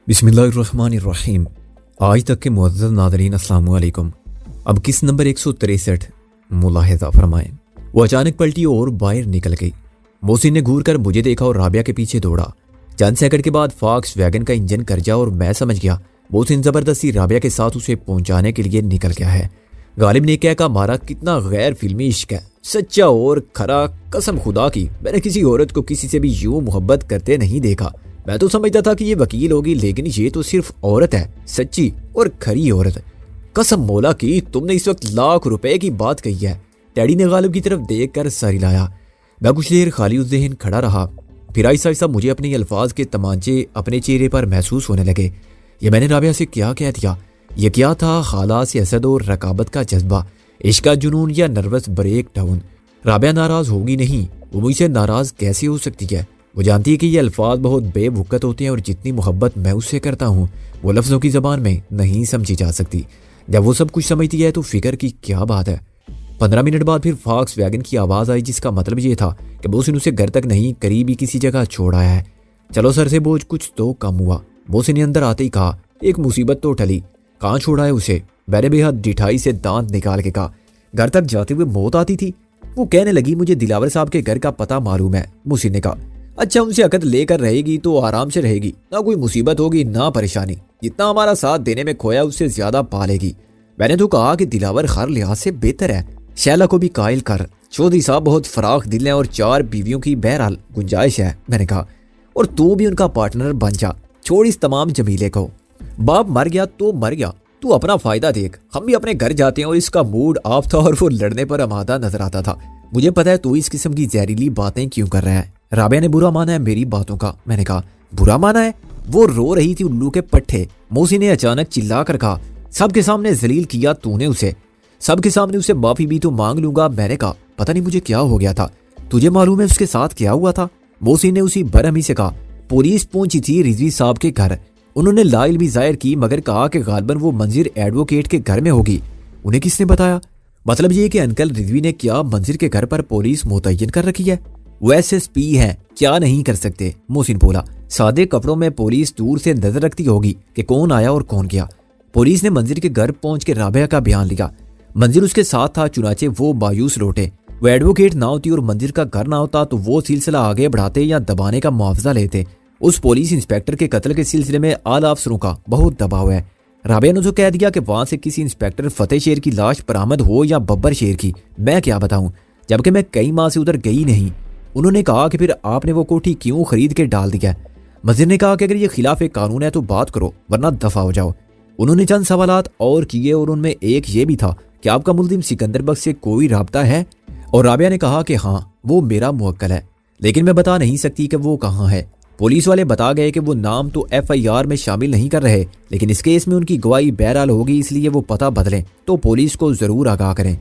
बिस्मिल्लाहिर्रहमानिर्रहीम। आज तक के मुअज़्ज़ज़ नाज़रीन अस्सलाम वालेकुम। अब किस नंबर 163 मुलाहिज़ा फरमाएं। वो अचानक पलटी और बाहर निकल गई। मोहसिन ने घूर कर मुझे देखा और राबिया के पीछे दौड़ा। चंद सेकंड के बाद फॉक्स वैगन का इंजन कर जा और मैं समझ गया मोहसिन ज़बरदस्ती राबिया के साथ उसे पहुंचाने के लिए निकल गया है। गालिब ने कहा हमारा कितना गैर फिल्मी इश्क है, सच्चा और खरा। कसम खुदा की मैंने किसी औरत को किसी से भी यूं मोहब्बत करते नहीं देखा। मैं तो समझता था कि ये वकील होगी, लेकिन ये तो सिर्फ औरत है, सच्ची और खरी औरत। कसम मौला की तुमने इस वक्त लाख रुपए की बात कही है। डैडी ने गालिब की तरफ देख कर सर हिलाया। मैं कुछ देर खाली उस ज़हन खड़ा रहा। फिर आहिस्ता आहिस्ता मुझे अपने अल्फाज के तमांचे अपने चेहरे पर महसूस होने लगे। ये मैंने राबिया से क्या कह दिया? ये क्या था? खाला से असद और रकाबत का जज्बा, इश्क का जुनून या नर्वस ब्रेक डाउन? राबिया नाराज होगी नहीं, वो मुझसे नाराज कैसे हो सकती है? वो जानती है कि ये अल्फाज बहुत बेवकत होते हैं और जितनी मोहब्बत मैं उससे करता हूँ वो लफ्ज़ों की ज़बान में नहीं समझी जा सकती। जब वो सब कुछ समझती है तो फिक्र की क्या बात है। 15 मिनट बाद फिर फॉक्स वैगन की आवाज़ आई, जिसका मतलब ये था कि मोहसिन उसे घर तक नहीं करीब ही किसी जगह छोड़ आया है। चलो सर से बोझ कुछ तो कम हुआ। मोहसिन ने अंदर आते ही कहा, एक मुसीबत तो टली। कहाँ छोड़ा है उसे? मैंने बेहद डिठाई से दांत निकाल के कहा, घर तक जाते हुए मौत आती थी। वो कहने लगी, मुझे दिलावर साहब के घर का पता मालूम है। मोहसिन ने कहा, अच्छा उनसे अकद लेकर रहेगी तो आराम से रहेगी, ना कोई मुसीबत होगी ना परेशानी। जितना हमारा साथ देने में खोया उससे ज्यादा पालेगी। मैंने तो कहा कि दिलावर हर लिहाज से बेहतर है, शैला को भी कायल कर। चौधरी साहब बहुत फराख दिल हैं और 4 बीवियों की बहरहाल गुंजाइश है। मैंने कहा, और तू भी उनका पार्टनर बन जा, छोड़ इस तमाम जमीले को। बाप मर गया तो मर गया, तू अपना फायदा देख। हम भी अपने घर जाते हैं। और इसका मूड ऑफ था और वो लड़ने पर आमादा नजर आता था। मुझे पता है तू इस किस्म की जहरीली बातें क्यों कर रहा है। राबिया ने बुरा माना है मेरी बातों का। मैंने कहा, बुरा माना है? वो रो रही थी उल्लू के पट्टे। मोहसिन ने अचानक चिल्ला कर कहा, सबके सामने जलील किया तूने उसे, सबके सामने उसे माफी भी तो मांग लूंगा। मैंने कहा, पता नहीं मुझे क्या हो गया था। तुझे मालूम है उसके साथ क्या हुआ था? मोहसिन ने उसी बरहमी से कहा, पुलिस पहुंची थी रिजवी साहब के घर। उन्होंने लाइल भी जाहिर की, मगर कहा कि गालबन वो मंजिर एडवोकेट के घर में होगी। उन्हें किसने बताया? मतलब ये कि अंकल रिजवी ने क्या मंजिर के घर पर पुलिस मुतय्यन कर रखी है? वो SSP है, क्या नहीं कर सकते? मोहसिन बोला, सादे कपड़ों में पुलिस दूर से नजर रखती होगी कि कौन आया और कौन गया। पुलिस ने मंजिर के घर पहुंच के राबिया का बयान लिया। मंजिर उसके साथ था, चुनाचे वो मायूस लौटे। वो एडवोकेट ना होती और मंजिर का घर ना होता तो वो सिलसिला आगे बढ़ाते या दबाने का मुआवजा लेते। उस पुलिस इंस्पेक्टर के कत्ल के सिलसिले में आला अफसरों का बहुत दबाव है। राबिया ने तो कह दिया कि वहां से किसी इंस्पेक्टर फतेह शेर की लाश बरामद हो या बब्बर शेर की, मैं क्या बताऊं, जबकि मैं कई माह से उधर गई नहीं। उन्होंने कहा कि फिर आपने वो कोठी क्यों खरीद के डाल दिया? मंजिर ने कहा कि अगर ये खिलाफ कानून है तो बात करो, वरना दफा हो जाओ। उन्होंने चंद सवालात और किए और उनमें एक ये भी था कि आपका मुल्जिम सिकंदर बख्श से कोई राब्ता है? और राबिया ने कहा कि हाँ, वो मेरा मुवक्किल है, लेकिन मैं बता नहीं सकती कि वो कहाँ है। पुलिस वाले बता गए कि वो नाम तो FIR में शामिल नहीं कर रहे, लेकिन इस केस में उनकी गवाही बहरहाल होगी, इसलिए वो पता बदलें तो पुलिस को जरूर आगाह करें।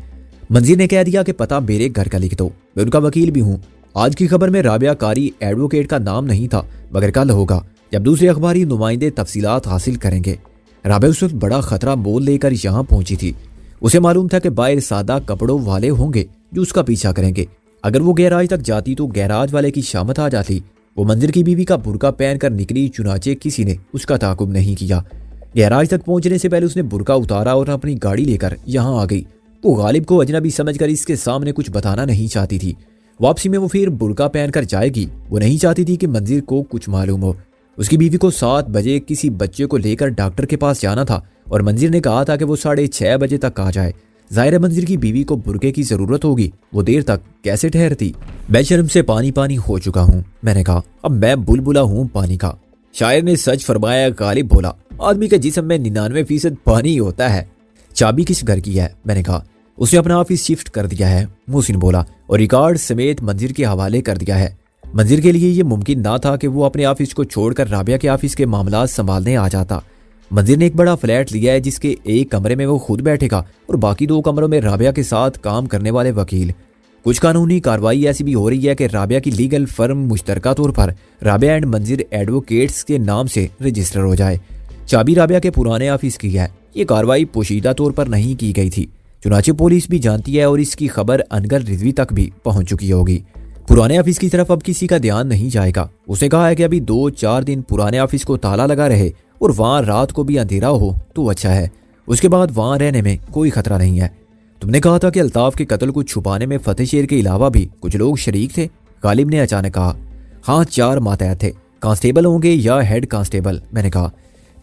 मंजिर ने कह दिया कि पता मेरे घर का लिख दो, मैं उनका वकील भी हूँ। आज की खबर में राबिया कारी एडवोकेट का नाम नहीं था, मगर कल होगा जब दूसरे अखबारी नुमाइंदे तफसीलात हासिल करेंगे। राबिया उस वक्त बड़ा खतरा मोल लेकर यहाँ पहुंची थी। उसे मालूम था कि बाहर सादा कपड़ों वाले होंगे जो उसका पीछा करेंगे। अगर वो गैराज तक जाती तो गैराज वाले की शामत आ जाती। वो मंजिर की बीवी का बुर्का पहन कर निकली, चुनाचे किसी ने उसका ताकुब नहीं किया। गैराज तक पहुंचने से पहले उसने बुर्का उतारा और अपनी गाड़ी लेकर यहाँ आ गई। वो गालिब को अजनबी समझकर इसके सामने कुछ बताना नहीं चाहती थी। वापसी में वो फिर बुर्का पहनकर जाएगी। वो नहीं चाहती थी कि मंजिर को कुछ मालूम हो। उसकी बीवी को 7 बजे किसी बच्चे को लेकर डॉक्टर के पास जाना था और मंजिर ने कहा था कि वो 6:30 बजे तक आ जाए। जाहिर है मंजिर की बीवी को बुर्के की जरूरत होगी, वो देर तक कैसे ठहरती? मैं शर्म से पानी पानी हो चुका हूँ। मैंने कहा, अब मैं बुलबुला हूँ पानी का। शायर ने सच फरमाया, गालिब बोला, आदमी के जिस्म में 99% पानी होता है। चाबी किस घर की है? मैंने कहा, उसने अपना ऑफिस शिफ्ट कर दिया है। मोहसिन बोला, और रिकॉर्ड समेत मंजिर के हवाले कर दिया है। मंजिर के लिए ये मुमकिन ना था कि वो अपने ऑफिस को छोड़कर राबिया के ऑफिस के मामला संभालने आ जाता। मंजिर ने एक बड़ा फ्लैट लिया है जिसके एक कमरे में वो खुद बैठेगा और बाकी 2 कमरों में राबिया के साथ काम करने वाले वकील। कुछ कानूनी कार्रवाई ऐसी भी हो रही है कि राबिया की लीगल फर्म मुश्तरका तौर पर राबिया एंड मंजिर एडवोकेट्स के नाम से रजिस्टर हो जाए। चाबी राबिया के पुराने ऑफिस की है। ये कार्रवाई पोशीदा तौर पर नहीं की गई थी, चुनाचे पुलिस भी जानती है और इसकी खबर अनगर रिजवी तक भी पहुंच चुकी होगी। पुराने ऑफिस की तरफ अब किसी का ध्यान नहीं जाएगा। उसने कहा है कि अभी 2-4 दिन पुराने ऑफिस को ताला लगा रहे और वहाँ रात को भी अंधेरा हो तो अच्छा है, उसके बाद वहाँ रहने में कोई खतरा नहीं है। तुमने कहा था कि अल्ताफ के कत्ल को छुपाने में फतेह शेर के अलावा भी कुछ लोग शरीक थे, गालिब ने अचानक कहा। हाँ, 4 मातहत थे, कांस्टेबल होंगे या हेड कांस्टेबल, मैंने कहा।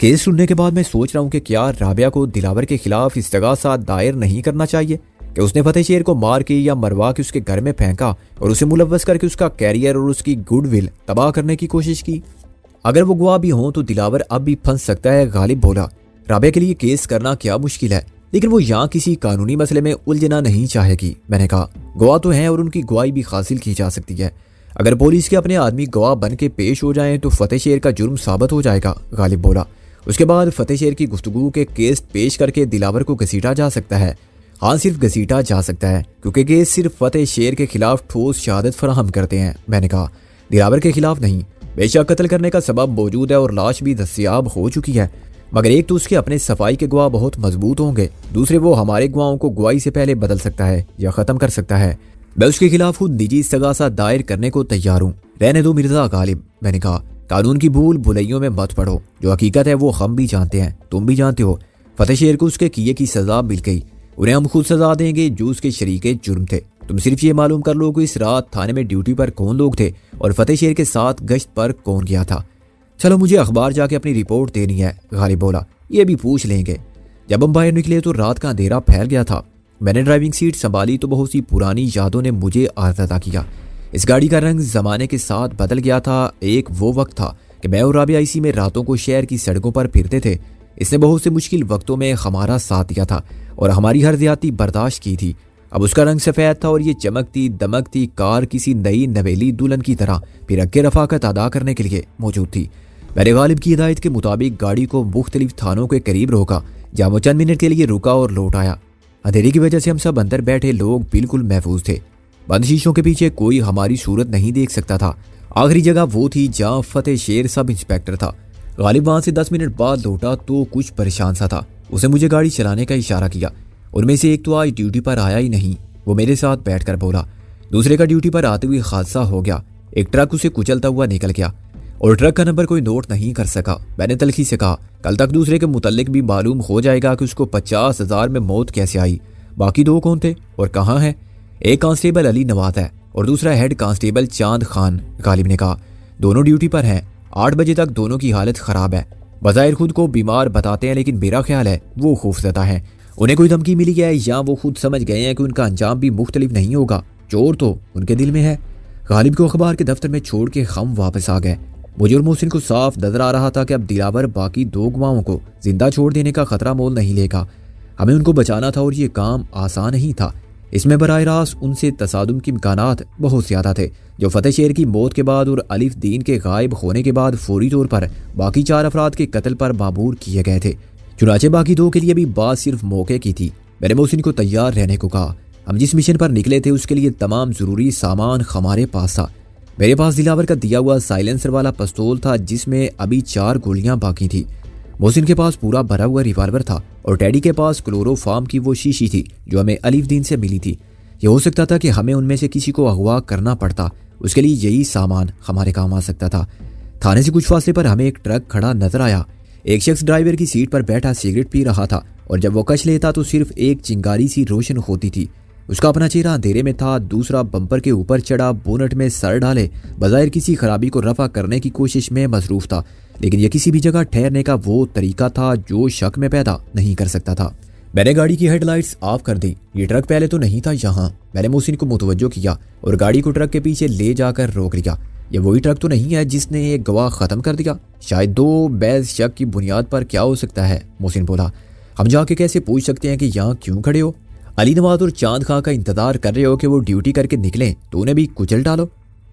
केस सुनने के बाद मैं सोच रहा हूँ कि क्या राबिया को दिलावर के खिलाफ इस्तगासा दायर नहीं करना चाहिए कि उसने फतेह शेर को मार के या मरवा के उसके घर में फेंका और उसे मुलव्वस करके उसका कैरियर और उसकी गुडविल तबाह करने की कोशिश की। अगर वो गवाह भी हों तो दिलावर अब भी फंस सकता है, गालिब बोला। राबिया के लिए केस करना क्या मुश्किल है, लेकिन वो यहाँ किसी कानूनी मसले में उलझना नहीं चाहेगी, मैंने कहा। गवाह तो हैं और उनकी गवाही भी हासिल की जा सकती है। अगर पुलिस के अपने आदमी गवाह बन के पेश हो जाएं तो फतेह शेर का जुर्म साबित हो जाएगा, गालिब बोला। उसके बाद फतेह शेर की गुफ्तगू के केस पेश करके दिलावर को घसीटा जा सकता है। हाँ, सिर्फ घसीटा जा सकता है, क्योंकि केस सिर्फ फतेह शेर के खिलाफ ठोस शहादत फराहम करते हैं, मैंने कहा, दिलावर के खिलाफ नहीं। बेशक कत्ल करने का सबब मौजूद है और लाश भी दस्तयाब हो चुकी है, मगर एक तो उसके अपने सफाई के गवाह बहुत मजबूत होंगे, दूसरे वो हमारे गवाहों को गवाही से पहले बदल सकता है या खत्म कर सकता है। मैं उसके खिलाफ खुद निजी इस्तगासा दायर करने को तैयार हूँ। रहने दो मिर्जा गालिब, मैंने कहा। कानून की भूल भुलैयों में मत पड़ो, जो हकीकत है वो हम भी जानते हैं, तुम भी जानते हो। फतेह शेर को उसके किए की सजा मिल गई, उन्हें हम खुद सजा देंगे जो उसके शरीके जुर्म थे। तुम सिर्फ ये मालूम कर लो कि इस रात थाने में ड्यूटी पर कौन लोग थे और फतेह शेर के साथ गश्त पर कौन गया था। चलो, मुझे अखबार जाके अपनी रिपोर्ट देनी है, गालिब बोला। ये भी पूछ लेंगे। जब हम बाहर निकले तो रात का अंधेरा फैल गया था। मैंने ड्राइविंग सीट संभाली तो बहुत सी पुरानी यादों ने मुझे आज़ादा किया। इस गाड़ी का रंग जमाने के साथ बदल गया था। एक वो वक्त था कि मैं और राबिया इसी में रातों को शहर की सड़कों पर फिरते थे। इसने बहुत से मुश्किल वक्तों में हमारा साथ दिया था और हमारी हर ज्यादती बर्दाश्त की थी। अब उसका रंग सफ़ेद था और ये चमकती दमकती कार किसी नई नवेली दुल्हन की तरह फिर के रफाकत अदा करने के लिए मौजूद थी। मैंने गालिब की हिदायत के मुताबिक गाड़ी को मुख्तलिफ थानों के करीब रोका, जहाँ वो चंद मिनट के लिए रुका और लौट आया। अंधेरे की वजह से हम सब अंदर बैठे लोग बिल्कुल महफूज थे। बंद शीशों के पीछे कोई हमारी सूरत नहीं देख सकता था। आखिरी जगह वो थी जहाँ फतेह शेर सब इंस्पेक्टर था। गालिब वहां से 10 मिनट बाद लौटा तो कुछ परेशान सा था। उसने मुझे गाड़ी चलाने का इशारा किया। उनमें से एक तो आज ड्यूटी पर आया ही नहीं। वो मेरे साथ बैठकर बोला। दूसरे का ड्यूटी पर आते हुए हादसा हो गया। एक ट्रक उसे कुचलता हुआ निकल गया और ट्रक का नंबर कोई नोट नहीं कर सका। मैंने तलखी से कहा, कल तक दूसरे के मुतल्लिक भी मालूम हो जाएगा कि उसको 50,000 में मौत कैसे आई। बाकी 2 कौन थे और कहाँ हैं? एक कांस्टेबल अली नवाज है और दूसरा हेड कांस्टेबल चांद खान, गालिब ने कहा। दोनों ड्यूटी पर हैं। 8 बजे तक दोनों की हालत खराब है। बज़ाहिर खुद को बीमार बताते हैं, लेकिन मेरा ख्याल है वो खौफजदा है। उन्हें कोई धमकी मिली है या वो खुद समझ गए हैं कि उनका अंजाम भी मुख्तलिफ नहीं होगा। चोर तो उनके दिल में है। गालिब को अखबार के दफ्तर में छोड़ के हम वापस आ गए। मुझे और मोहसिन को साफ नजर आ रहा था कि अब दिलावर बाकी 2 गवाहों को जिंदा छोड़ देने का खतरा मोल नहीं लेगा। हमें उनको बचाना था और ये काम आसान नहीं था। इसमें बराह रास्त उनसे तसादुम के इम्कानात बहुत ज़्यादा थे, जो फतेह शेर की मौत के बाद और अलिफ दीन के गायब होने के बाद फौरी तौर पर बाकी 4 अफराद के कत्ल पर मामूर किए गए थे। चुनाचे बाकी 2 के लिए भी बात सिर्फ मौके की थी। मैंने मोहसिन को तैयार रहने को कहा। हम जिस मिशन पर निकले थे उसके लिए तमाम ज़रूरी सामान हमारे पास था। मेरे पास दिलावर का दिया हुआ साइलेंसर वाला पिस्तौल था जिसमें अभी 4 गोलियां बाकी थी। मोहसिन के पास पूरा भरा हुआ रिवाल्वर था और टैडी के पास क्लोरोफार्म की वो शीशी थी जो हमें अलिफ दीन से मिली थी। यह हो सकता था कि हमें उनमें से किसी को अगवा करना पड़ता। उसके लिए यही सामान हमारे काम आ सकता था। थाने से कुछ फासले पर हमें एक ट्रक खड़ा नजर आया। एक शख्स ड्राइवर की सीट पर बैठा सिगरेट पी रहा था और जब वो कश लेता तो सिर्फ एक चिंगारी सी रोशन होती थी। उसका अपना चेहरा अंधेरे में था। दूसरा बम्पर के ऊपर चढ़ा बोनट में सर डाले बजाय किसी खराबी को रफा करने की कोशिश में मसरूफ था, लेकिन यह किसी भी जगह ठहरने का वो तरीका था जो शक में पैदा नहीं कर सकता था। मैंने गाड़ी की हेडलाइट्स ऑफ कर दी। ये ट्रक पहले तो नहीं था यहाँ। मैंने मोहसिन को मुतवज्जो किया और गाड़ी को ट्रक के पीछे ले जाकर रोक लिया। ये वही ट्रक तो नहीं है जिसने एक गवाह खत्म कर दिया? शायद 2 बैज शक की बुनियाद पर क्या हो सकता है? मोहसिन बोला। हम जाके कैसे पूछ सकते हैं कि यहाँ क्यों खड़े हो? अली नवाज और चांद खां का इंतजार कर रहे हो कि वो ड्यूटी करके निकलें तो उन्हें भी कुचल डालो?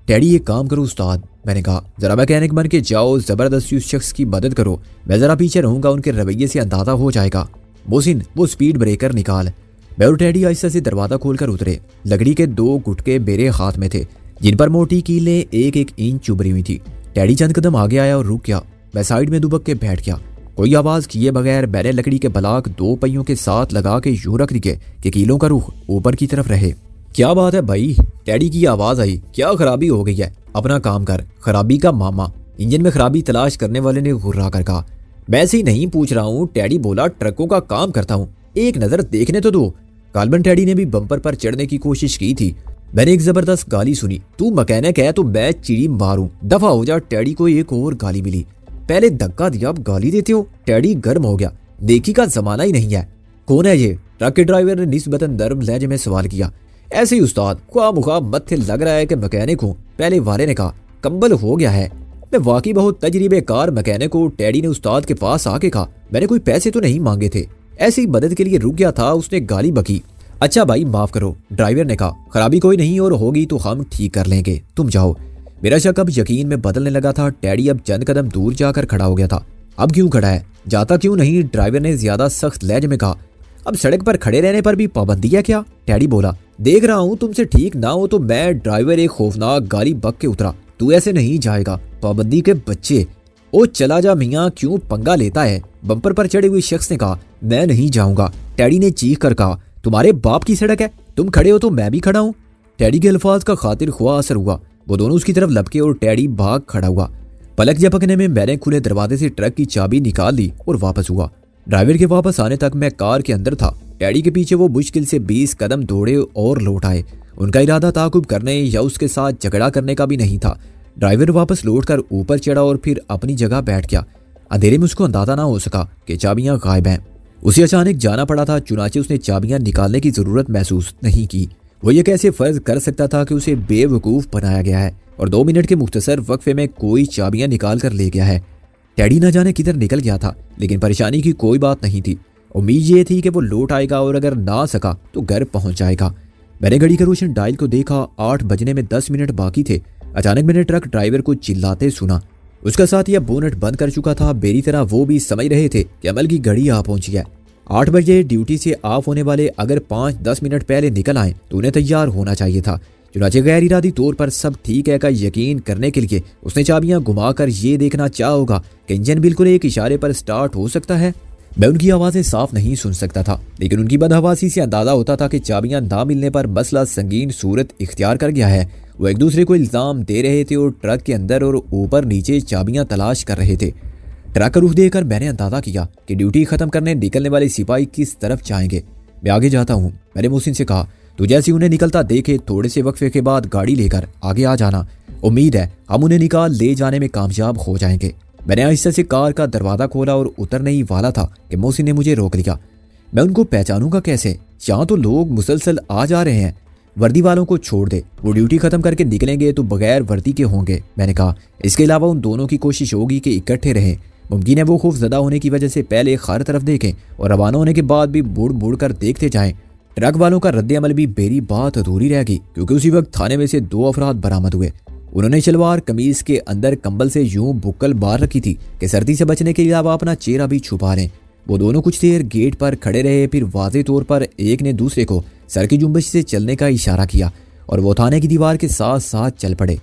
टैडी एक काम करो उस्ताद, मैंने कहा, जरा मैकेनिक बन के जाओ, जबरदस्ती उस शख्स की मदद करो। मैं जरा पीछे रहूंगा, उनके रवैये से अंदाजा हो जाएगा। मोहसिन वो स्पीड ब्रेकर निकाल। मैं और टैडी आहिस्ता से दरवाजा खोलकर उतरे। लकड़ी के 2 गुटके मेरे हाथ में थे जिन पर मोटी कीलें 1-1 इंच चुभरी हुई थी। टैडी चंद कदम आगे आया और रुक गया। मैं साइड में दुबक के बैठ गया। कोई आवाज किए बगैर मैंने लकड़ी के ब्लॉक 2 पहियों के साथ लगा के यूं रख दिए कि कीलों का रुख ऊपर की तरफ रहे। क्या बात है भाई? टैडी की आवाज आई। क्या खराबी हो गई है? अपना काम कर। खराबी का मामा। इंजन में खराबी तलाश करने वाले ने घुर्रा कर कहा। मैं ऐसे ही नहीं पूछ रहा हूँ, टैडी बोला, ट्रकों का काम करता हूँ, एक नजर देखने तो दो। काल्बन टैडी ने भी बम्पर पर चढ़ने की कोशिश की थी। मैंने एक जबरदस्त गाली सुनी, तू मैकेनिक है तो मैं चिड़ी मारूं, दफा हो जा। टैडी को एक और गाली मिली। पहले धक्का दिया, अब गाली देते हो। टैडी गर्म हो गया, देखी का जमाना ही नहीं है। कौन है ये? ट्रक के ड्राइवर ने निस्बतन नर्म लहजे में सवाल किया। ऐसे ही उस्ताद, ख्वाह मुखा मत्थे लग रहा है कि मैकेनिक हूँ। पहले वाले ने कहा, कम्बल हो गया है। मैं वाकई बहुत तजरीबेकार मैकेनिक हूँ। टैडी ने उस्ताद के पास आके कहा, मैंने कोई पैसे तो नहीं मांगे थे, ऐसी ही मदद के लिए रुक गया था। उसने गाली बकी। अच्छा भाई माफ करो, ड्राइवर ने कहा, खराबी कोई नहीं और होगी तो हम ठीक कर लेंगे, तुम जाओ। मेरा शक अब यकीन में बदलने लगा था। टैडी अब चंद कदम दूर जाकर खड़ा हो गया था। अब क्यों खड़ा है, जाता क्यों नहीं? ड्राइवर ने ज्यादा सख्त लहजे में कहा। अब सड़क पर खड़े रहने पर भी पाबंदी है क्या? टैडी बोला, देख रहा हूँ तुमसे ठीक ना हो तो मैं। ड्राइवर एक खौफनाक गाली बक के उतरा। तू ऐसे नहीं जाएगा, पाबंदी के बच्चे। ओ चला जा मियाँ, क्यों पंगा लेता है? बम्पर पर चढ़े हुए शख्स ने कहा, मैं नहीं जाऊंगा। टैडी ने चीख कर कहा, तुम्हारे बाप की सड़क है, तुम खड़े हो तो मैं भी खड़ा हूँ। टैडी के अल्फाज का खातिर ख्वाह असर हुआ। वो दोनों उसकी तरफ लपके और टैडी भाग खड़ा हुआ। पलक झपकने में मैंने खुले दरवाजे से ट्रक की चाबी निकाल ली और वापस हुआ। ड्राइवर के वापस आने तक मैं कार के अंदर था। टैडी के पीछे वो मुश्किल से 20 कदम दौड़े और लौट आए। उनका इरादा ताकुब करने या उसके साथ झगड़ा करने का भी नहीं था। ड्राइवर वापस लौटकर ऊपर चढ़ा और फिर अपनी जगह बैठ गया। अंधेरे में उसको अंदाजा ना हो सका कि चाबियां गायब हैं। उसे अचानक जाना पड़ा था, चुनाचे उसने चाबियां निकालने की जरूरत महसूस नहीं की। वो ये कैसे फर्ज कर सकता था कि उसे बेवकूफ बनाया गया है और 2 मिनट के मुख्तसर वक्फे में कोई चाबियां निकाल कर ले गया है। टैडी न जाने किधर निकल गया था, लेकिन परेशानी की कोई बात नहीं थी। उम्मीद ये थी कि वो लौट आएगा और अगर ना सका तो घर पहुंच जाएगा। मैंने घड़ी का रोशन डायल को देखा, 8 बजने में 10 मिनट बाकी थे। अचानक मैंने ट्रक ड्राइवर को चिल्लाते सुना। उसका साथी अब बोनट बंद कर चुका था। मेरी तरह वो भी समझ रहे थे कि अमल की घड़ी आ पहुंची है। 8 बजे ड्यूटी से ऑफ होने वाले अगर 5-10 मिनट पहले निकल आए तो उन्हें तैयार होना चाहिए था। चुनाचे गैर इरादी तौर पर सब ठीक है का यकीन करने के लिए उसने चाबियां घुमाकर ये देखना चाहा होगा कि इंजन बिल्कुल एक इशारे पर स्टार्ट हो सकता है। मैं उनकी आवाज़ें साफ नहीं सुन सकता था, लेकिन उनकी बदहवासी से अंदाजा होता था कि चाबियां ना मिलने पर मसला संगीन सूरत इख्तियार कर गया है। वो एक दूसरे को इल्ज़ाम दे रहे थे और ट्रक के अंदर और ऊपर नीचे चाबियां तलाश कर रहे थे। ट्रक का रुख देखकर मैंने अंदाजा किया कि ड्यूटी खत्म करने निकलने वाले सिपाही किस तरफ जाएंगे। मैं आगे जाता हूँ, मैंने मोहसिन से कहा। तो जैसे उन्हें निकलता देखे थोड़े से वक्फे के बाद गाड़ी लेकर आगे आ जाना। उम्मीद है हम उन्हें निकाल ले जाने में कामयाब हो जाएंगे। मैंने आहिस्ते से कार का दरवाजा खोला और उतरने ही वाला था कि मोहसिन ने मुझे रोक लिया। मैं उनको पहचानूंगा कैसे? यहाँ तो लोग मुसलसल आ जा रहे हैं। वर्दी वालों को छोड़ दे, वो ड्यूटी खत्म करके निकलेंगे तो बगैर वर्दी के होंगे, मैंने कहा। इसके अलावा उन दोनों की कोशिश होगी कि इकट्ठे रहें। मुमकिन है वो खौफजदा होने की वजह से पहले हर तरफ देखें और रवाना होने के बाद भी मुड़ मुड़ कर देखते जाएं। ट्रक वालों का रद्द अमल भी मेरी बात अधूरी रह गई, क्योंकि उसी वक्त थाने में से 2 अफराद बरामद हुए। उन्होंने शलवार कमीज के अंदर कंबल से यूं बुक्कल बार रखी थी कि सर्दी से बचने के अलावा अपना चेहरा भी छुपा लें। वो दोनों कुछ देर गेट पर खड़े रहे, फिर वाज़े तौर पर एक ने दूसरे को सर की जुम्बश से चलने का इशारा किया और वो थाने की दीवार के साथ साथ चल पड़े।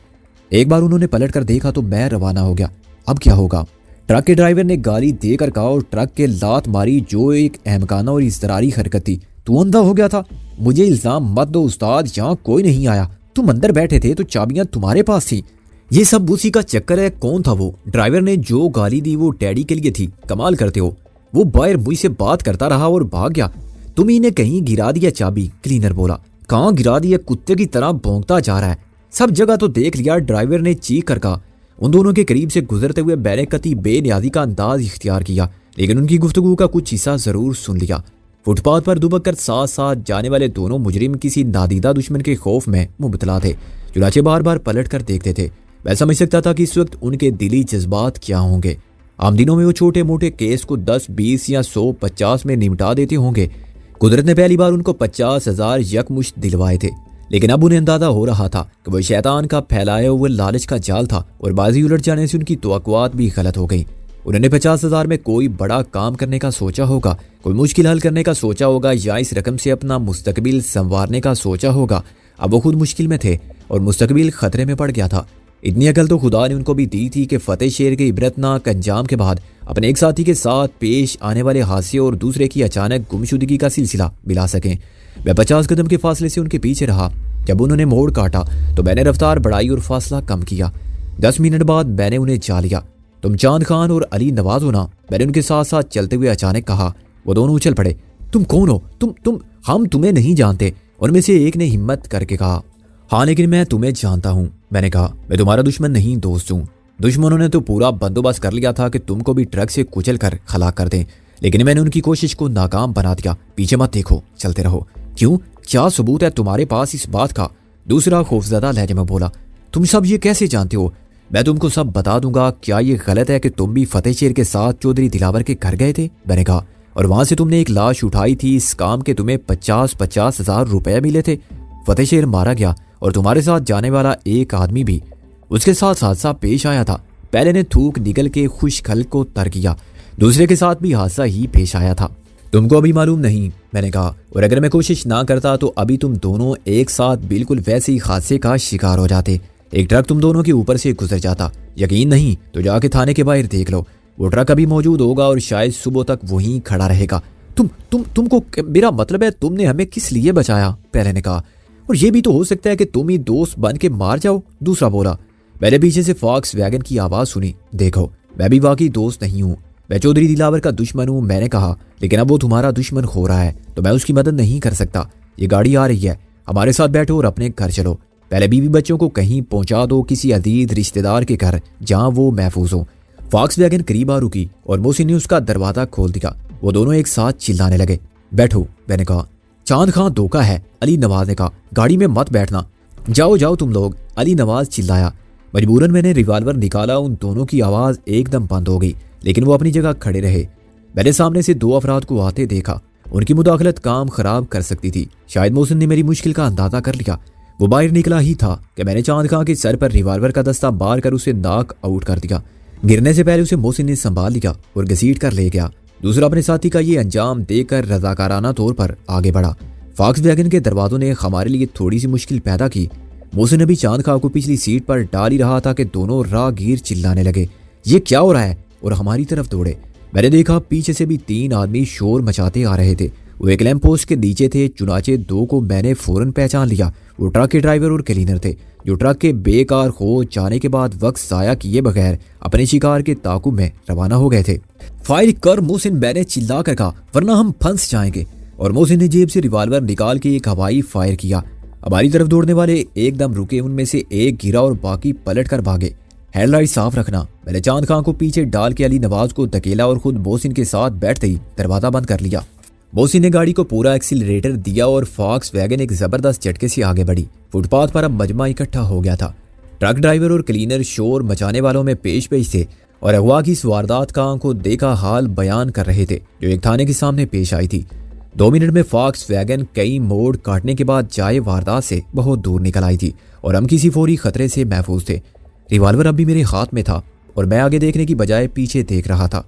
एक बार उन्होंने पलट कर देखा तो मैं रवाना हो गया। अब क्या होगा? ट्रक के ड्राइवर ने गाली देकर कहा और ट्रक के लात मारी, जो एक अहमकाना और इज़्तरारी हरकत थी। तू अंधा हो गया था? मुझे इल्जाम मत दो उस्ताद, यहाँ कोई नहीं आया। तुम अंदर बैठे थे तो चाबियां तुम्हारे पास थी। ये सब उसी का चक्कर है। कौन था वो? ड्राइवर ने जो गाली दी वो टैडी के लिए थी। कमाल करते हो। वो बाहर मुझसे बात करता रहा और भाग गया। तुम ही ने कहीं गिरा दिया चाबी, क्लीनर बोला। कहाँ गिरा दिया? कुत्ते की तरह भौंकता जा रहा है। सब जगह तो देख लिया, ड्राइवर ने चीख कर कहा। उन दोनों के करीब से गुजरते हुए मैंने कती बेनियादी का अंदाज इख्तियार किया, लेकिन उनकी गुफ्तगू का कुछ हिस्सा जरूर सुन लिया। फुटपाथ पर दुबक कर साथ साथ जाने वाले दोनों मुजरिम किसी नादीदा दुश्मन के खौफ में मुबतला थे। चुनाचे बार बार पलट कर देखते थे। मैं समझ सकता था कि इस वक्त उनके दिली जज्बात क्या होंगे। आम दिनों में वो छोटे मोटे केस को 10, 20 या 100-50 में निपटा देते होंगे। कुदरत ने पहली बार उनको 50,000 यकमुश्त दिलवाए थे, लेकिन अब उन्हें अंदाजा हो रहा था कि वह शैतान का फैलाया हुआ लालच का जाल था और बाजी उलट जाने से उनकी तवक्कुआत भी गलत हो गई। उन्होंने 50,000 में कोई बड़ा काम करने का सोचा होगा, कोई मुश्किल हल करने का सोचा होगा, या इस रकम से अपना मुस्तकबिल संवारने का सोचा होगा। अब वो खुद मुश्किल में थे और मुस्तकबिल खतरे में पड़ गया था। इतनी अकल तो खुदा ने उनको भी दी थी कि फतेह शेर के इबरतनाक अंजाम के बाद अपने एक साथी के साथ पेश आने वाले हादसे और दूसरे की अचानक गुमशुदगी का सिलसिला मिला सकें। मैं 50 कदम के फासले से उनके पीछे रहा। जब उन्होंने मोड़ काटा तो मैंने रफ्तार बढ़ाई और फासला कम किया। 10 मिनट बाद मैंने उन्हें जा लिया। तुम चांद खान और अली नवाज हो ना? मैंने उनके साथ साथ चलते हुए अचानक कहा। वो दोनों उछल पड़े। तुम कौन हो? तुम हम तुम्हें नहीं जानते। उनमें से एक ने हिम्मत करके कहा। हाँ, लेकिन मैं तुम्हें जानता हूँ। मैंने कहा, मैं तुम्हारा दुश्मन नहीं, दोस्त हूँ। दुश्मनों ने तो पूरा बंदोबस्त कर लिया था कि तुमको भी ट्रक से कुचल कर खलाक कर दें, लेकिन मैंने उनकी कोशिश को नाकाम बना दिया। पीछे मत देखो, चलते रहो। क्यों? क्या सबूत है तुम्हारे पास इस बात का? दूसरा खौफजदा लहजे में बोला। तुम सब ये कैसे जानते हो? मैं तुमको सब बता दूंगा। क्या ये गलत है कि तुम भी फतेह शेर के साथ चौधरी दिलावर के घर गए थे? मैंने कहा, और वहां से तुमने एक लाश उठाई थी इस काम के तुम्हें 50-50 हजार रुपए मिले थे। फतेह शेर मारा गया और तुम्हारे साथ जाने वाला एक आदमी भी। उसके साथ हादसा पेश आया था। पहले ने थूक निगल के खुशखल को तर किया, दूसरे के साथ भी हादसा ही पेश आया था। तुमको अभी मालूम नहीं? मैंने कहा, और अगर मैं कोशिश ना करता तो अभी तुम दोनों एक साथ बिल्कुल वैसे ही हादसे का शिकार हो जाते। एक ट्रक तुम दोनों के ऊपर से गुजर जाता। यकीन नहीं तो जाके थाने के बाहर देख लो, वो ट्रक अभी मौजूद होगा और शायद सुबह तक वहीं खड़ा रहेगा। तुमको मेरा मतलब है तुमने हमें किस लिए बचाया? पहले ने कहा, और ये भी तो हो सकता है कि तुम ही दोस्त बन के मार जाओ। दूसरा बोला। मैंने पीछे से फॉक्स वैगन की आवाज सुनी। देखो, मैं भी वाकई दोस्त नहीं हूँ, मैं चौधरी दिलावर का दुश्मन हूँ। मैंने कहा, लेकिन अब वो तुम्हारा दुश्मन हो रहा है तो मैं उसकी मदद नहीं कर सकता। ये गाड़ी आ रही है, हमारे साथ बैठो और अपने घर चलो। पहले बीवी बच्चों को कहीं पहुंचा दो, किसी अजीज रिश्तेदार के घर जहां वो महफूज हो। फॉक्स वैगन करीब आ रुकी और मोहसिन ने उसका दरवाजा खोल दिया। वो दोनों एक साथ चिल्लाने लगे। बैठो, मैंने कहा। चांद खान धोखा है, अली नवाज ने कहा। गाड़ी में मत बैठना। जाओ जाओ तुम लोग, अली नवाज चिल्लाया। मजबूरन मैंने रिवॉल्वर निकाला। उन दोनों की आवाज एकदम बंद हो गई, लेकिन वो अपनी जगह खड़े रहे। मैंने सामने से दो अफराद को आते देखा। उनकी मुदाखलत काम खराब कर सकती थी। शायद मोहसिन ने मेरी मुश्किल का अंदाजा कर लिया। वो बाहर निकला ही था कि मैंने चांद खान के सर पर रिवॉल्वर का दस्ता मार कर उसे नॉक आउट कर दिया। गिरने से पहले उसे मोहसिन ने संभाल लिया और घसीट कर ले गया। दूसरा अपने साथी का ये अंजाम देखकर रजाकाराना तौर पर आगे बढ़ा। फॉक्स वैगन के दरवाजों ने हमारे लिए थोड़ी सी मुश्किल पैदा की। मोहसिन अभी चांद खान को पिछली सीट पर डाल ही रहा था कि दोनों राहगीर चिल्लाने लगे, ये क्या हो रहा है? और हमारी तरफ दौड़े। मैंने देखा पीछे से भी 3 आदमी शोर मचाते आ रहे थे। वो एक लैंप पोस्ट के नीचे थे। चुनाचे 2 को मैंने फौरन पहचान लिया। वो ट्रक के ड्राइवर और क्लीनर थे, जो ट्रक के बेकार हो जाने के बाद वक्त जाया किए बगैर अपने शिकार के ताकुब में रवाना हो गए थे। फायर कर मोहसिन, मैंने चिल्ला कर कहा, वरना हम फंस जाएंगे। और मोहसिन ने जेब से रिवॉल्वर निकाल के एक हवाई फायर किया। हमारी तरफ दौड़ने वाले एकदम रुके। उनमें से एक गिरा और बाकी पलट कर भागे। हेडलाइट साफ रखना। मैंने चांद खान को पीछे डाल के अली नवाज को धकेला और खुद मोहसिन के साथ बैठते ही दरवाजा बंद कर लिया। मोहसिन ने गाड़ी को पूरा एक्सीलरेटर दिया और फॉक्स वैगन एक जबरदस्त झटके से आगे बढ़ी। फुटपाथ पर अब मजमा इकट्ठा हो गया था। ट्रक ड्राइवर और क्लीनर शोर मचाने वालों में पेश पेश थे और अगवा की इस वारदात का आंखों देखा हाल बयान कर रहे थे, जो एक थाने के सामने पेश आई थी। 2 मिनट में फॉक्स वैगन कई मोड़ काटने के बाद जाए वारदात से बहुत दूर निकल आई थी और हम किसी फौरी खतरे से महफूज थे। रिवॉल्वर अब भी मेरे हाथ में था और मैं आगे देखने की बजाय पीछे देख रहा था।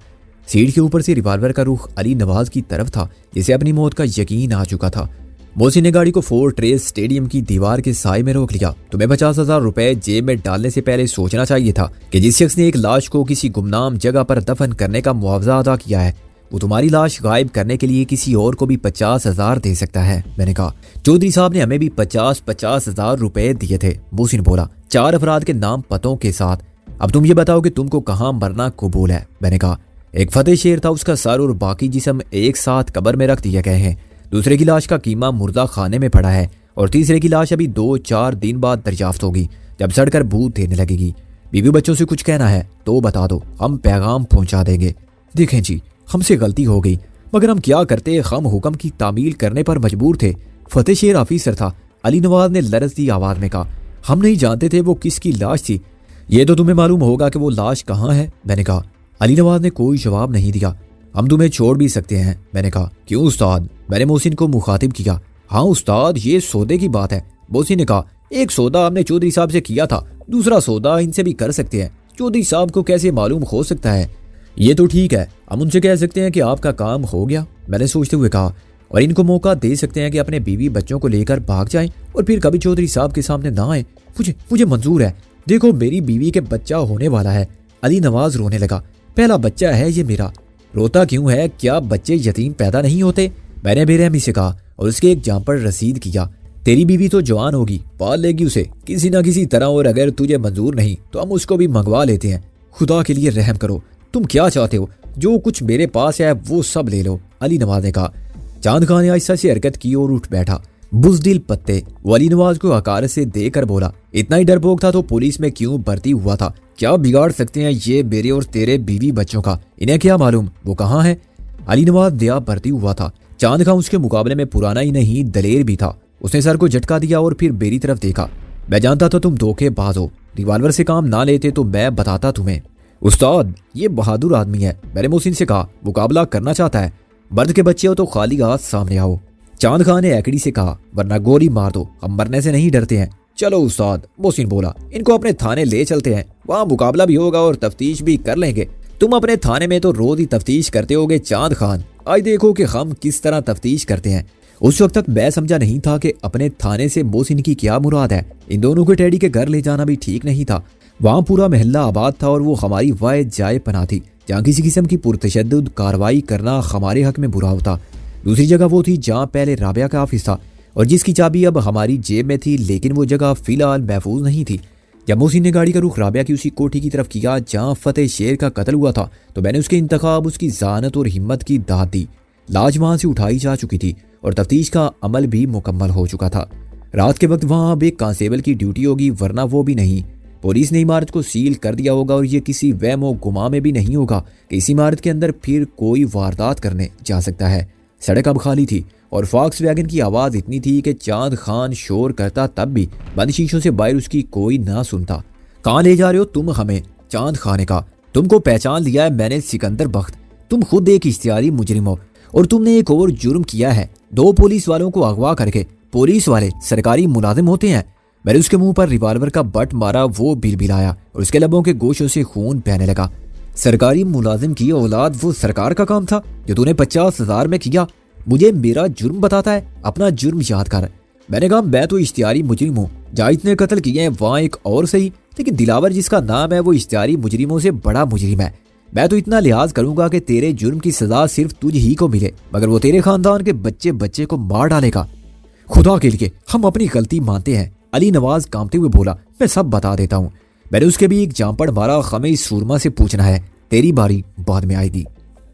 सीट के ऊपर से रिवॉल्वर का रुख अली नवाज की तरफ था, जिसे अपनी मौत का यकीन आ चुका था। मोहसिन ने गाड़ी को फोर्ट ट्रेस स्टेडियम की दीवार के साए में रोक लिया। तुम्हें 50,000 रुपए जेब में डालने से पहले सोचना चाहिए था कि जिस शख्स ने एक लाश को किसी गुमनाम जगह पर दफन करने का मुआवजा अदा किया है, वो तुम्हारी लाश गायब करने के लिए किसी और को भी 50,000 दे सकता है। मैंने कहा, चौधरी साहब ने हमें भी 50,000 रुपए दिए थे। मोहसिन बोला, 4 अफराद के नाम पतों के साथ। अब तुम ये बताओ कि तुमको कहाँ मरना कबूल है? मैंने कहा, एक फतेह शेर था, उसका सर और बाकी जिस्म एक साथ कब्र में रख दिए गए हैं। दूसरे की लाश का कीमा मुर्दा खाने में पड़ा है और तीसरे की लाश अभी 2-4 दिन बाद दरियाफ्त होगी, जब सड़कर भूत देने लगेगी। बीवी बच्चों से कुछ कहना है तो बता दो, हम पैगाम पहुंचा देंगे। देखें जी, हमसे गलती हो गई, मगर हम क्या करते, हम हुक्म की तामील करने पर मजबूर थे। फतेह शेर ऑफिसर था, अली नवाज ने लरजती आवाज में कहा। हम नहीं जानते थे वो किसकी लाश थी। ये तो तुम्हें मालूम होगा कि वो लाश कहाँ है? मैंने कहा। अली नवाज ने कोई जवाब नहीं दिया। हम तुम्हें छोड़ भी सकते हैं। मैंने कहा, क्यों उस्ताद? मैंने मोहसिन को मुखातिब किया। हाँ उस्ताद, ये सौदे की बात है। मोहसिन ने कहा, एक सौदा हमने चौधरी साहब से किया था, दूसरा सौदा इनसे भी कर सकते हैं। चौधरी साहब को कैसे मालूम हो सकता है? ये तो ठीक है, हम उनसे कह सकते हैं कि आपका काम हो गया। मैंने सोचते हुए कहा, और इनको मौका दे सकते हैं कि अपने बीवी बच्चों को लेकर भाग जाएं और फिर कभी चौधरी साहब के सामने ना आए। मुझे मंजूर है। देखो, मेरी बीवी के बच्चा होने वाला है। अली नवाज रोने लगा। पहला बच्चा है ये मेरा। रोता क्यों है? क्या बच्चे यतीम पैदा नहीं होते? मैंने बेरहमी से कहा और उसके एक जाम पर रसीद किया। तेरी बीवी तो जवान होगी, पाल लेगी उसे किसी ना किसी तरह, और अगर तुझे मंजूर नहीं तो हम उसको भी मंगवा लेते हैं। खुदा के लिए रहम करो, तुम क्या चाहते हो? जो कुछ मेरे पास है वो सब ले लो, अली नवाज ने कहा। चांद खान ने आहिस्ता से हरकत की और उठ बैठा। बुज़दिल पत्ते, वो अली नवाज को हकारत से देकर बोला। इतना ही डरपोक था तो पुलिस में क्यों भर्ती हुआ था? क्या बिगाड़ सकते हैं ये मेरे और तेरे बीवी बच्चों का? इन्हें क्या मालूम वो कहाँ है? अली नवाज दया भर्ती हुआ था। चांद खान उसके मुकाबले में पुराना ही नहीं दलेर भी था। उसने सर को झटका दिया और फिर मेरी तरफ देखा। मैं जानता था तुम धोखेबाज हो, रिवाल्वर से काम ना लेते तो मैं बताता तुम्हें। उस्ताद, ये बहादुर आदमी है, मैंने मोहसिन से कहा। मुकाबला करना चाहता है। मर्द के बच्चे हो तो खाली हाथ सामने आओ। चांद खान ने एकड़ी से कहा, वरना गोली मार दो, हम मरने से नहीं डरते हैं। चलो उस्ताद, मोहसिन बोला, इनको अपने थाने ले चलते हैं, वहाँ मुकाबला भी होगा और तफ्तीश भी कर लेंगे। तुम अपने थाने में तो रोज ही तफ्तीश करते होगे चांद खान, आज देखो कि हम किस तरह तफ्तीश करते हैं। उस वक्त तक मैं समझा नहीं था कि अपने थाने से मोहसिन की क्या मुराद है। इन दोनों को टैडी के घर ले जाना भी ठीक नहीं था। वहाँ पूरा महल्ला आबाद था और वो हमारी वाहिद जाए पनाह थी जहाँ किसी किस्म की पुरतशद्दुद कार्रवाई करना हमारे हक में बुरा होता। दूसरी जगह वो थी जहाँ पहले राबिया का ऑफिस था और जिसकी चाबी अब हमारी जेब में थी, लेकिन वो जगह फिलहाल महफूज नहीं थी। जब मोहसिन ने गाड़ी का रुख राबिया की उसी कोठी की तरफ किया जहाँ फतेह शेर का कत्ल हुआ था, तो मैंने उसके इंतखाब उसकी ज़ानत और हिम्मत की दाद दी। लाज वहाँ से उठाई जा चुकी थी और तफ्तीश का अमल भी मुकम्मल हो चुका था। रात के वक्त वहाँ अब एक कांस्टेबल की ड्यूटी होगी, वरना वो भी नहीं। पुलिस ने इमारत को सील कर दिया होगा और ये किसी वहम व गुमा में भी नहीं होगा कि इस इमारत के अंदर फिर कोई वारदात करने जा सकता है। सड़क अब खाली थी और फॉक्स वैगन की आवाज़ इतनी थी कि चांद खान शोर करता तब भी बंद शीशों से बाहर उसकी कोई ना सुनता। कहाँ ले जा रहे हो तुम हमें? चांद खान ने कहा। तुमको पहचान लिया है मैंने, सिकंदर बख्त। तुम खुद एक इश्तिहारी मुजरिम हो और तुमने एक और जुर्म किया है, 2 पुलिस वालों को अगवा करके। पुलिस वाले सरकारी मुलाजिम होते हैं। मैंने उसके मुंह पर रिवाल्वर का बट मारा, वो बिलबिलाया और उसके लबों के गोशों से खून बहने लगा। सरकारी मुलाजिम की औलाद, वो सरकार का काम था जो तूने 50,000 में किया। मुझे मेरा जुर्म बताता है, अपना जुर्म याद कर। मैंने कहा मैं तो इश्तिहारी मुजरिम हूँ, जहाँ इतने कत्ल किए हैं वहाँ एक और सही, लेकिन दिलावर जिसका नाम है वो इश्तिहारी मुजरिमों से बड़ा मुजरिम है। मैं तो इतना लिहाज करूंगा कि तेरे जुर्म की सजा सिर्फ तुझ ही को मिले, मगर वो तेरे खानदान के बच्चे बच्चे को मार डालेगा। खुदा के लिए हम अपनी गलती मानते हैं, अली नवाज कांपते हुए बोला। मैं सब बता देता हूँ। मैंने उसके भी एक जांपड़ मारा। हमें इस सूरमा से पूछना है, तेरी बारी बाद में आएगी।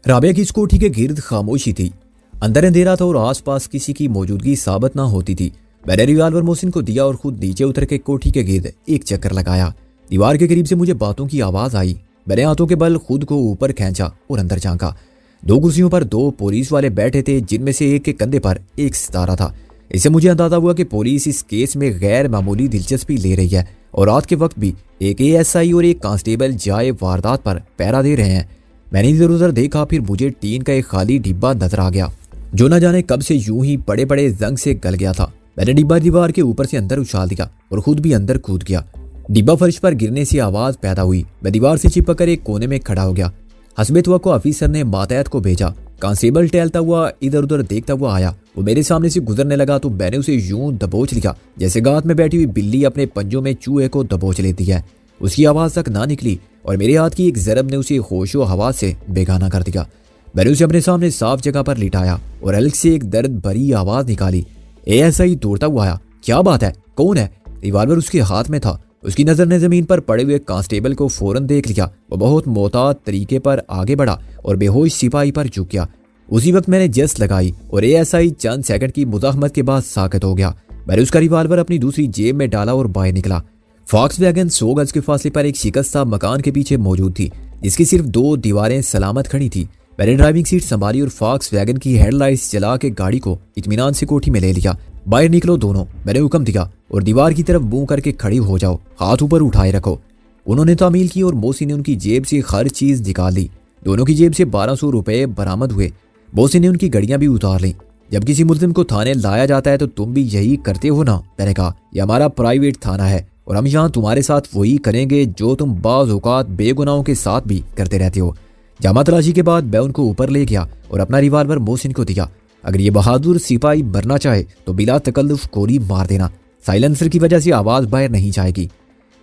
राबिया की इस कोठी के गिर्द खामोशी थी। अंदर अंधेरा था और आसपास किसी की मौजूदगी साबित ना होती थी। मैंने रिवाल्वर मोहसिन को दिया और खुद नीचे उतर के कोठी के गिर्द एक चक्कर लगाया। दीवार के करीब से मुझे बातों की आवाज आई। मैंने हाथों के बल खुद को ऊपर खींचा और अंदर झांका। 2 कुर्सियों पर 2 पुलिस वाले बैठे थे, जिनमें से एक के कंधे पर एक सितारा था। इससे मुझे अंदाजा हुआ कि पुलिस इस केस में गैर मामूली दिलचस्पी ले रही है और रात के वक्त भी एक ASI और एक कांस्टेबल जाए वारदात पर पहरा दे रहे हैं। मैंने इधर उधर देखा, फिर मुझे टीन का एक खाली डिब्बा नजर आ गया जो न जाने कब से यूं ही बड़े बड़े जंग से गल गया था। मैंने डिब्बा दीवार के ऊपर से अंदर उछाल दिया और खुद भी अंदर कूद गया। डिब्बा फर्श पर गिरने से आवाज पैदा हुई। मैं दीवार से चिपक कर एक कोने में खड़ा हो गया। हस्बे तवक्को ऑफिसर ने मातहत को भेजा। कांस्टेबल टहलता हुआ इधर उधर देखता हुआ आया। वो मेरे सामने से गुजरने लगा तो मैंने उसे यूं दबोच लिया जैसे गात में बैठी हुई बिल्ली अपने पंजों में चूहे को दबोच लेती है। उसकी आवाज तक ना निकली और मेरे हाथ की एक जरब ने उसे होशो हवास से बेगाना कर दिया। मैंने उसे अपने सामने साफ जगह पर लिटाया और हल्क से एक दर्द भरी आवाज निकाली। ASI दौड़ता हुआ आया। क्या बात है, कौन है? रिवाल्वर उसके हाथ में था। उसकी नजर ने जमीन पर पड़े हुए कांस्टेबल को फौरन देख लिया। वो बहुत मोहतात तरीके पर आगे बढ़ा और बेहोश सिपाही पर झुक गया। उसी वक्त मैंने जस्ट लगाई और ASI चंद सेकंड की मुज़ाहमत के बाद साकत हो गया। मैंने उसका रिवाल्वर अपनी दूसरी जेब में डाला और बाहर निकला। फॉक्स वैगन 100 गज के फासले पर एक शिकस्ता मकान के पीछे मौजूद थी, जिसकी सिर्फ 2 दीवारें सलामत खड़ी थी। मैंने ड्राइविंग सीट संभाली और फॉक्स वैगन की हेडलाइट्स जला के गाड़ी को इत्मीनान से कोठी में ले लिया। बाहर निकलो दोनों, मैंने हुक्म दिया, और दीवार की तरफ मुंह करके खड़ी हो जाओ, हाथ ऊपर उठाए रखो। उन्होंने तामील की और मोहसिन ने उनकी जेब से हर चीज निकाल ली। दोनों की जेब से 1200 रुपए बरामद हुए। मोहसिन ने उनकी घड़ियां भी उतार ली। जब किसी मुल्जिम को थाने लाया जाता है तो तुम भी यही करते हो ना? मैंने कहा, यह हमारा प्राइवेट थाना है और हम यहाँ तुम्हारे साथ वही करेंगे जो तुम बाज़ औक़ात बेगुनाहों के साथ भी करते रहते हो। जामा तलाशी के बाद मैं उनको ऊपर ले गया और अपना रिवाल्वर मोहसिन को दिया। अगर ये बहादुर सिपाही मरना चाहे तो बिला तकल्लुफ गोली मार देना, साइलेंसर की वजह से आवाज बाहर नहीं जाएगी।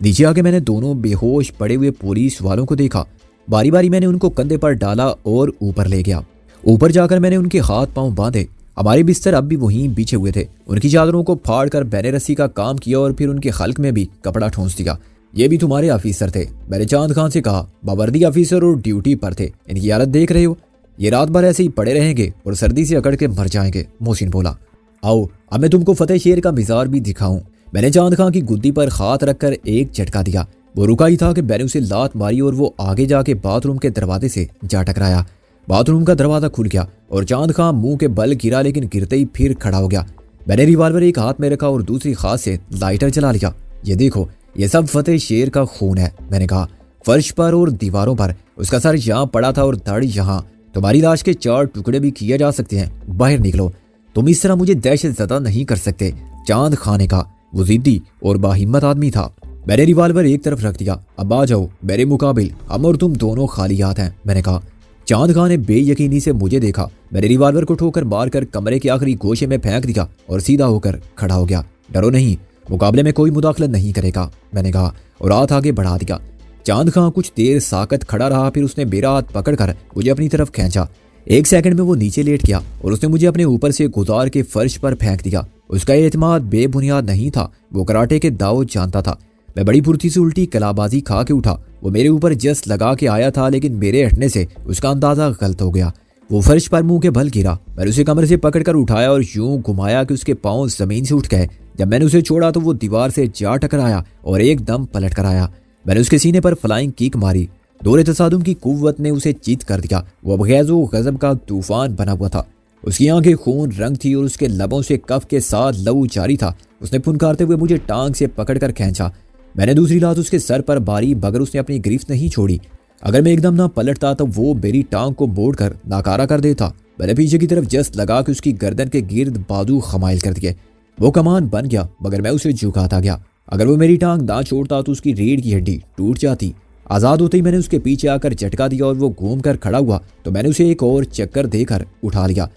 नीचे आके मैंने दोनों बेहोश पड़े हुए पुलिस वालों को देखा। बारी बारी मैंने उनको कंधे पर डाला और ऊपर ले गया। ऊपर जाकर मैंने उनके हाथ पांव बांधे। हमारे बिस्तर अब भी वहीं बिछे हुए थे। उनकी चादरों को फाड़ कर मैंने रस्सी का काम किया और फिर उनके हल्क में भी कपड़ा ठूंस दिया। ये भी तुम्हारे ऑफिसर थे? मैंने चांद खान से कहा। बावर्दी ऑफिसर और ड्यूटी पर थे, इनकी हालत देख रहे हो, ये रात भर ऐसे ही पड़े रहेंगे और सर्दी से अकड़ के मर जाएंगे। मोहसिन बोला। आओ अब मैं तुमको फतेह शेर का मिजाज भी दिखाऊं। मैंने चांद खान की गुद्दी पर हाथ रखकर एक झटका दिया। वो रुका ही था कि मैंने उसे लात मारी और वो आगे जाके बाथरूम के दरवाजे से जा टकराया। बाथरूम का दरवाजा खुल गया और चांद खान मुंह के बल गिरा, लेकिन गिरते ही फिर खड़ा हो गया। मैंने रिवॉल्वर एक हाथ में रखा और दूसरी हाथ से लाइटर जला लिया। ये देखो, ये सब फतेह शेर का खून है, मैंने कहा। फर्श पर और दीवारों पर उसका सर यहाँ पड़ा था और धड़ यहाँ। तुम्हारी लाश के 4 टुकड़े भी किए जा सकते हैं। बाहर निकलो, तुम इस तरह मुझे दहशत ज़दा नहीं कर सकते। चांद खान ने कहा। वो जिद्दी और बाहिम्मत आदमी था। मैंने रिवॉल्वर एक तरफ रख दिया। अब आ जाओ मेरे मुकाबिल, हम और तुम दोनों खाली हाथ हैं, मैंने कहा। चांद खान ने बेयकीनी से मुझे देखा। मैंने रिवॉल्वर को ठोकर मारकर कमरे के आखिरी गोशे में फेंक दिया और सीधा होकर खड़ा हो गया। डरो नहीं, मुकाबले में कोई मुदाखलत नहीं करेगा, मैंने कहा और हाथ आगे बढ़ा दिया। चांद खान कुछ देर साकत खड़ा रहा, फिर उसने मेरा हाथ पकड़कर मुझे अपनी तरफ खींचा। 1 सेकंड में वो नीचे लेट गया और उसने मुझे अपने ऊपर से गुजार के फर्श पर फेंक दिया। उसका एतमाद बेबुनियाद नहीं था, वो कराटे के दाव जानता था। मैं बड़ी फुर्ती से उल्टी कलाबाजी खा के उठा। वो मेरे ऊपर जस्ट लगा के आया था, लेकिन मेरे हटने से उसका अंदाजा गलत हो गया। वो फर्श पर मुंह के बल गिरा। मैंने उसे कमर से पकड़कर उठाया और यूं घुमाया कि उसके पांव जमीन से उठ गए। जब मैंने उसे छोड़ा तो वो दीवार से जा टकराया और एकदम पलट कर आया। मैंने उसके सीने पर फ्लाइंग किक मारी। दौरे तसादुम की कुव्वत ने उसे चीत कर दिया। वो अब गैज़ो गज़ब का तूफान बना हुआ था। उसकी आंखें खून रंग थी और उसके लबों से कफ के साथ लहू जारी था। उसने फुनकारते हुए मुझे टांग से पकड़कर खींचा। मैंने दूसरी लात उसके सर पर मारी, मगर उसने अपनी गिरफ्त नहीं छोड़ी। अगर मैं एकदम ना पलटता तो वो मेरी टांग को मोड़कर नाकारा कर देता। मैंने पीछे की तरफ जस्ट लगा के उसकी गर्दन के गिर्द बाजू खमाइल कर दिए। वो कमान बन गया, मगर मैं उसे झुकाता गया। अगर वो मेरी टांग ना छोड़ता तो उसकी रीढ़ की हड्डी टूट जाती। आज़ाद होते ही मैंने उसके पीछे आकर झटका दिया और वो घूम कर खड़ा हुआ तो मैंने उसे एक और चक्कर देकर उठा लिया।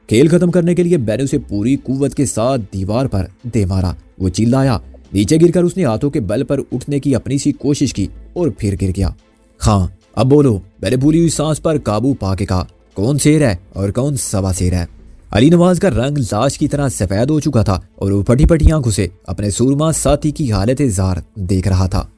खेल खत्म करने के लिए मैंने उसे पूरी कुव्वत के साथ दीवार पर दे मारा। वो चिल्लाया। नीचे गिरकर उसने हाथों के बल पर उठने की अपनी सी कोशिश की और फिर गिर गया। हाँ अब बोलो, मैंने भूली हुई सांस पर काबू पाके कहा, कौन शेर है और कौन सवा शेर है? अली नवाज का रंग लाश की तरह सफेद हो चुका था और वो फटी फटी आंखों से अपने सूरमा साथी की हालत जार देख रहा था।